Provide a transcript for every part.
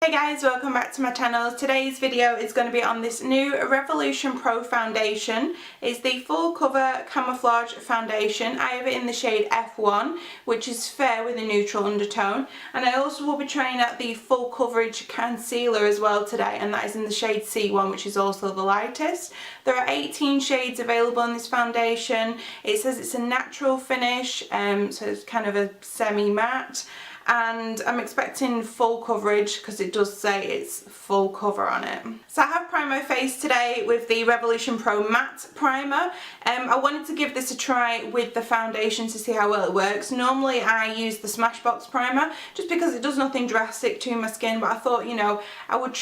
Hey guys, welcome back to my channel. Today's video is going to be on this new Revolution Pro foundation. It's the full cover camouflage foundation. I have it in the shade F1, which is fair with a neutral undertone, and I also will be trying out the full coverage concealer as well today, and that is in the shade C1, which is also the lightest. There are 18 shades available in this foundation. It says it's a natural finish, so it's kind of a semi-matte. And I'm expecting full coverage because it does say it's full cover on it. So I have primed my face today with the Revolution Pro Matte Primer. I wanted to give this a try with the foundation to see how well it works. Normally I use the Smashbox primer just because it does nothing drastic to my skin, but I thought, you know, I would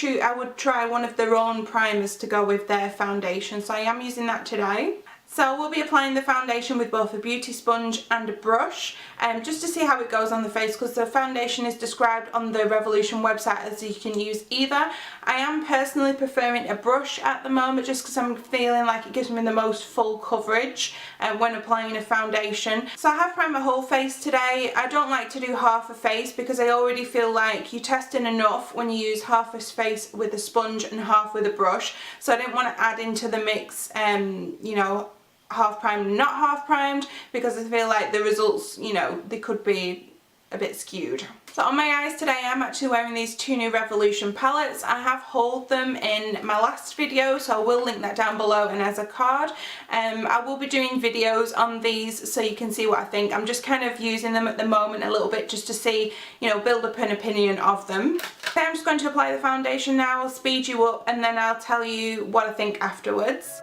try one of their own primers to go with their foundation, so I am using that today. So we'll be applying the foundation with both a beauty sponge and a brush, just to see how it goes on the face, because the foundation is described on the Revolution website as you can use either. I am personally preferring a brush at the moment just because I'm feeling like it gives me the most full coverage when applying a foundation. So I have primed my whole face today. I don't like to do half a face because I already feel like you're testing enough when you use half a face with a sponge and half with a brush. So I didn't want to add into the mix, you know, half primed and not half primed, because I feel like the results, you know, they could be a bit skewed. So on my eyes today I'm actually wearing these two new Revolution palettes. I have hauled them in my last video, so I will link that down below and as a card. I will be doing videos on these so you can see what I think. I'm just kind of using them at the moment a little bit just to see, you know, build up an opinion of them. Okay, I'm just going to apply the foundation now. I'll speed you up and then I'll tell you what I think afterwards.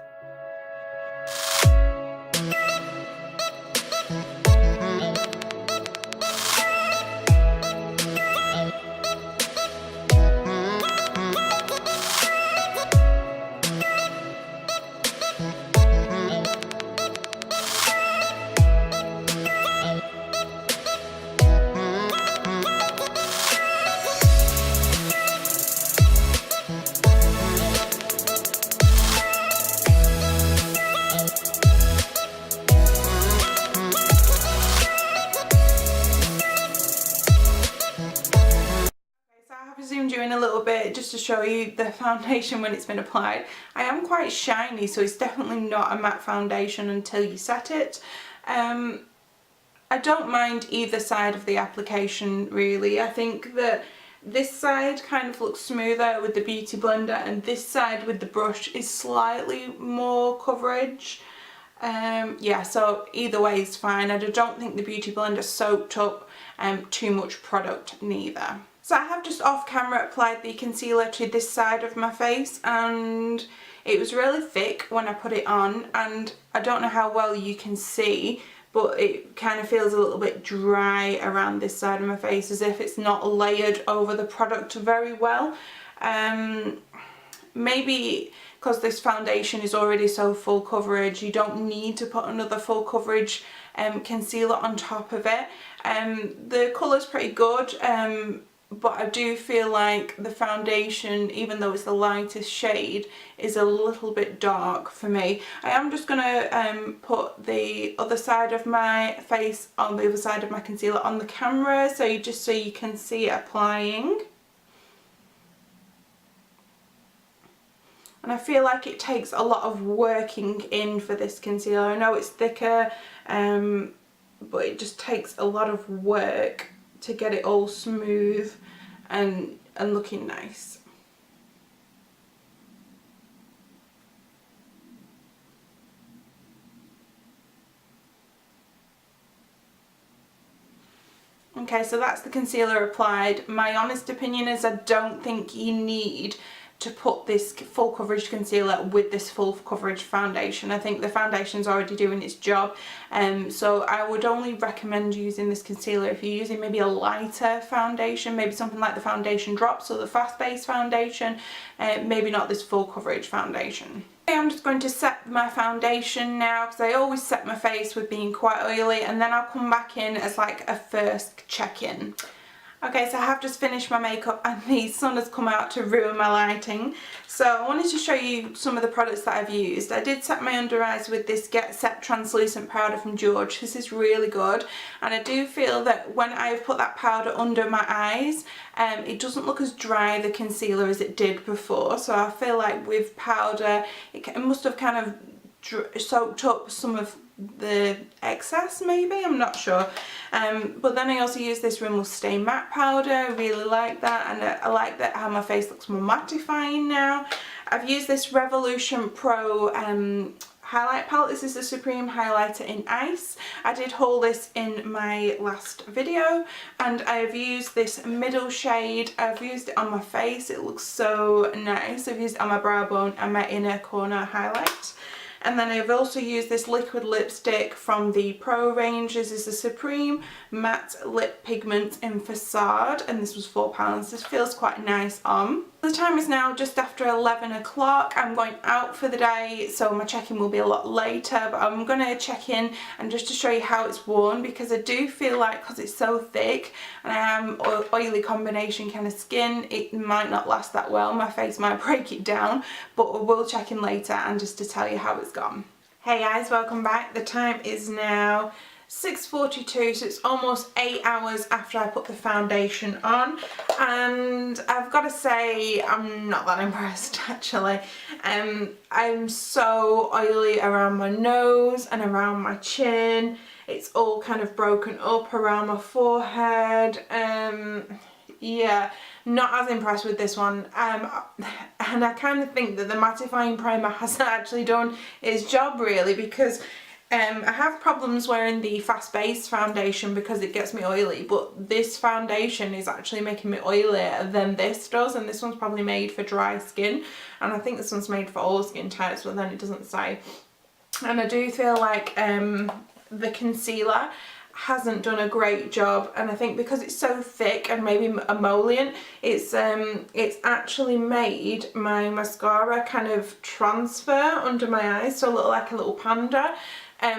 Zoomed you in a little bit just to show you the foundation when it's been applied. I am quite shiny, so it's definitely not a matte foundation until you set it. I don't mind either side of the application really. I think that this side kind of looks smoother with the beauty blender, and this side with the brush is slightly more coverage. Yeah, so either way is fine. I don't think the beauty blender soaked up too much product neither. So I have just off camera applied the concealer to this side of my face, and it was really thick when I put it on, and I don't know how well you can see, but it kind of feels a little bit dry around this side of my face, as if it's not layered over the product very well. Maybe because this foundation is already so full coverage, you don't need to put another full coverage concealer on top of it. The colour's pretty good, but I do feel like the foundation, even though it's the lightest shade, is a little bit dark for me. I am just going to put the other side of my face on the other side of my concealer on the camera, so you can see it applying. And I feel like it takes a lot of working in for this concealer. I know it's thicker, but it just takes a lot of work to get it all smooth and looking nice. Okay, so that's the concealer applied. My honest opinion is I don't think you need to put this full coverage concealer with this full coverage foundation. I think the foundation's already doing its job, so I would only recommend using this concealer if you're using maybe a lighter foundation, maybe something like the foundation drops or the fast base foundation, maybe not this full coverage foundation. Okay, I'm just going to set my foundation now, because I always set my face with being quite oily, and then I'll come back in as like a first check-in. Okay, so I have just finished my makeup and the sun has come out to ruin my lighting. So I wanted to show you some of the products that I've used. I did set my under eyes with this Get Set translucent powder from George. This is really good, and I do feel that when I've put that powder under my eyes, it doesn't look as dry, the concealer, as it did before. So I feel like with powder, it must have kind of soaked up some of the excess, maybe, I'm not sure. But then I also use this Rimmel Stay Matte powder. I really like that, and I like that how my face looks more mattifying now. I've used this Revolution Pro highlight palette. This is the Supreme Highlighter in Ice. I did haul this in my last video, and I've used this middle shade. I've used it on my face. It looks so nice. I've used it on my brow bone and my inner corner highlight. And then I've also used this liquid lipstick from the Pro range. This is the Supreme Matte Lip Pigment in Facade, and this was £4. This feels quite nice on. The time is now just after 11 o'clock. I'm going out for the day, so my check-in will be a lot later, but I'm going to check in and just to show you how it's worn, because I do feel like, because it's so thick and I am oily combination kind of skin, it might not last that well. My face might break it down, but I will check in later and just to tell you how it's gone. Hey guys, welcome back. The time is now 6:42, so it's almost 8 hours after I put the foundation on, and I've got to say I'm not that impressed actually. I'm so oily around my nose and around my chin. It's all kind of broken up around my forehead. Yeah, not as impressed with this one, and I kind of think that the mattifying primer hasn't actually done its job really, because I have problems wearing the fast base foundation because it gets me oily, but this foundation is actually making me oilier than this does, and this one's probably made for dry skin, and I think this one's made for all skin types, but then it doesn't say. And I do feel like the concealer hasn't done a great job, and I think because it's so thick and maybe emollient, it's actually made my mascara kind of transfer under my eyes, so look like a little panda.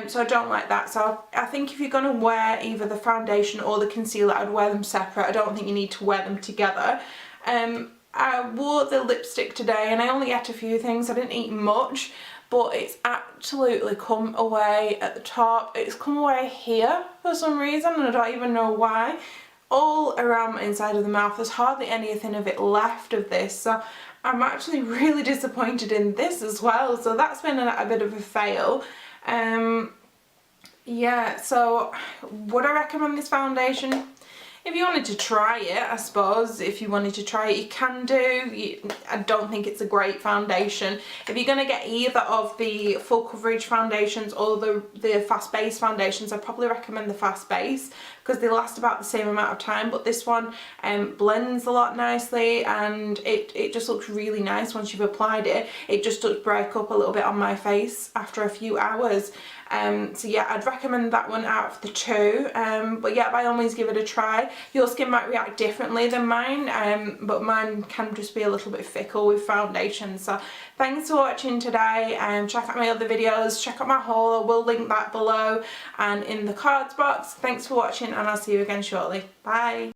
So I don't like that. So I think if you're going to wear either the foundation or the concealer, I'd wear them separate. I don't think you need to wear them together. I wore the lipstick today and I only ate a few things. I didn't eat much, but it's absolutely come away at the top. It's come away here for some reason, and I don't even know why. All around my inside of the mouth, there's hardly anything of it left of this. So I'm actually really disappointed in this as well. So that's been a bit of a fail. Yeah, so would I recommend this foundation? If you wanted to try it, I suppose, if you wanted to try it, you can do. I don't think it's a great foundation. If you're going to get either of the full coverage foundations or the fast base foundations, I'd probably recommend the fast base because they last about the same amount of time, but this one blends a lot nicely, and it just looks really nice once you've applied it. It just does break up a little bit on my face after a few hours. So yeah, I'd recommend that one out of the two, but yeah, by all means give it a try. Your skin might react differently than mine, but mine can just be a little bit fickle with foundation. So thanks for watching today, check out my other videos, check out my haul, I will link that below and in the cards box. Thanks for watching, and I'll see you again shortly. Bye!